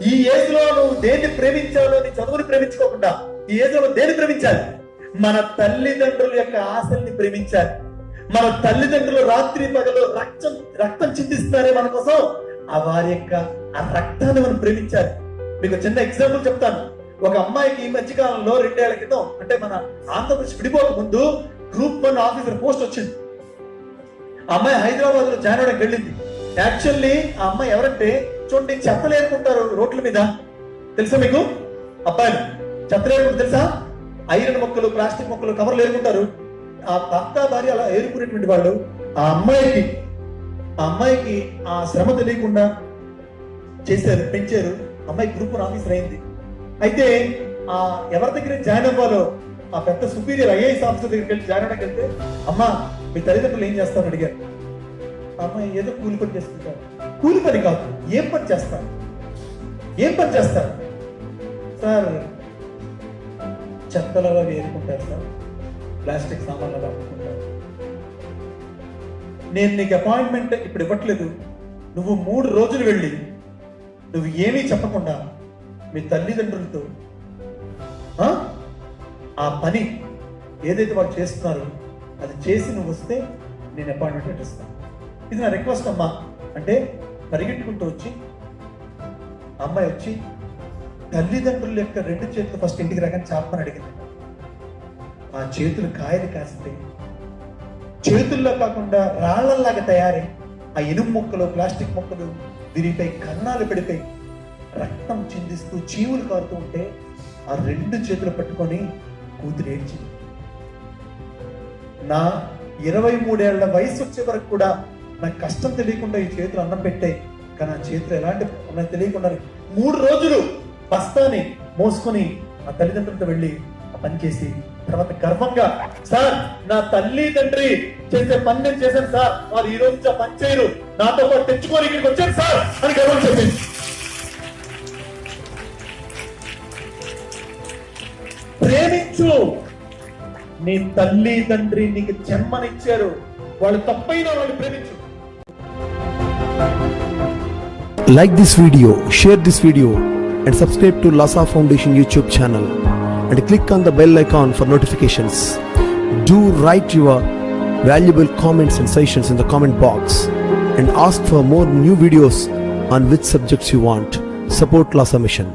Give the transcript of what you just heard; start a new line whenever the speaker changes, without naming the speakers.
ఈ ఏజ్ లో నువ్వు దేన్ని ప్రేమించాలో నీ చదువుని ప్రేమించుకోకుండా ఈ ఏజ్ లో దేన్ని ప్రేమించాలి? మన తల్లిదండ్రుల యొక్క ఆశల్ని ప్రేమించాలి. మన తల్లిదండ్రులు రాత్రి పగలు రక్తం చిందిస్తున్నారే మన కోసం, ఆ వారి యొక్క ఆ రక్తాన్ని మనం ప్రేమించాలి. మీకు చిన్న ఎగ్జాంపుల్ చెప్తాను. ఒక అమ్మాయికి ఈ మధ్యకాలంలో 2 ఏళ్ల క్రితం, అంటే మన ఆంధ్రప్రదేశ్ విడిపోక ముందు గ్రూప్ 1 ఆఫీసర్ పోస్ట్ వచ్చింది. ఆ అమ్మాయి హైదరాబాద్ లో జాయిన్ అవడానికి వెళ్ళింది. యాక్చువల్లీ ఆ అమ్మాయి ఎవరంటే, చూడండి, చెత్తలు ఏరుకుంటారు రోడ్ల మీద, తెలుసా మీకు? అబ్బాయిలు చెత్తలు ఏరుకుంటారు తెలుసా? ఐరన్ మొక్కలు, ప్లాస్టిక్ మొక్కలు, కవర్లు ఏరుకుంటారు. ఆ భర్త భార్య అలా ఏరుకునేటువంటి వాళ్ళు ఆ అమ్మాయికి ఆ శ్రమ తెలియకుండా చేశారు, పెంచారు. అమ్మాయి గ్రూప్ 1 ఆఫీసర్ అయింది. అయితే ఆ ఎవరి దగ్గర జాయిన్ అవ్వాలో ఆ పెద్ద సుపీరియర్ ఐఏఎస్ ఆఫీసర్ దగ్గరికి వెళ్ళి జాయిన్ అవ్వడానికి వెళ్తే, అమ్మా మీ తల్లిదండ్రులు ఏం చేస్తారని అడిగారు. అమ్మాయి ఏదో కూలి పని చేసుకుంటారు. కూలి పని కాదు, ఏం పని చేస్తారు సార్? చెత్తలలో వేరుకుంటారు సార్, ప్లాస్టిక్ సామాన్లలో అమ్ముకుంటారు. నేను నీకు అపాయింట్మెంట్ ఇప్పుడు ఇవ్వట్లేదు, నువ్వు 3 రోజులు వెళ్ళి నువ్వు ఏమీ చెప్పకుండా మీ తల్లిదండ్రులతో ఆ పని ఏదైతే వాళ్ళు చేస్తున్నారో అది చేసి నువ్వు వస్తే నేను అపాయింట్మెంట్ ఇస్తాను. ఇది నా రిక్వెస్ట్ అమ్మా అంటే పరిగెట్టుకుంటూ వచ్చి అమ్మాయి వచ్చి తల్లిదండ్రుల యొక్క 2 చేతులు ఫస్ట్ ఇంటికి రాగానే చాపని అడిగింది. ఆ చేతులు కాయలు కాస్తే చేతుల్లో కాకుండా రాళ్లలాగా తయారై ఆ ఇనుము మొక్కలు, ప్లాస్టిక్ మొక్కలు విరిగిపోయి కన్నాలు పడిపోయి రక్తం చిందిస్తూ చీవులు కారుతూ ఉంటే ఆ 2 చేతులు పట్టుకొని కూతురు ఏడ్చింది. నా 23 ఏళ్ల వయసు వచ్చే వరకు కూడా నాకు కష్టం తెలియకుండా ఈ చేతులు అన్నం పెట్టాయి, కానీ ఆ చేతులు ఎలాంటి నాకు తెలియకుండా 3 రోజులు బస్తాని మోసుకొని ఆ తల్లిదండ్రులతో వెళ్ళి ఆ పని చేసి తర్వాత గర్వంగా, సార్ నా తల్లి తండ్రి చేసే పని నేను చేశాను సార్, వారు ఈ రోజు పని చేయరు, నాతో పాటు తెచ్చుకొని ఇక్కడికి వచ్చాను సార్ అని గర్వం చెప్పింది. ప్రేమించు. నీ తల్లి తండ్రి నీకు జన్మనిచ్చారు, వాళ్ళు తప్పైన వాళ్ళు ప్రేమించు.
Like this video, share this video and subscribe to Lhasa Foundation YouTube channel and click on the bell icon for notifications. Do write your valuable comments and suggestions in the comment box and ask for more new videos on which subjects you want. Support Lhasa Mission.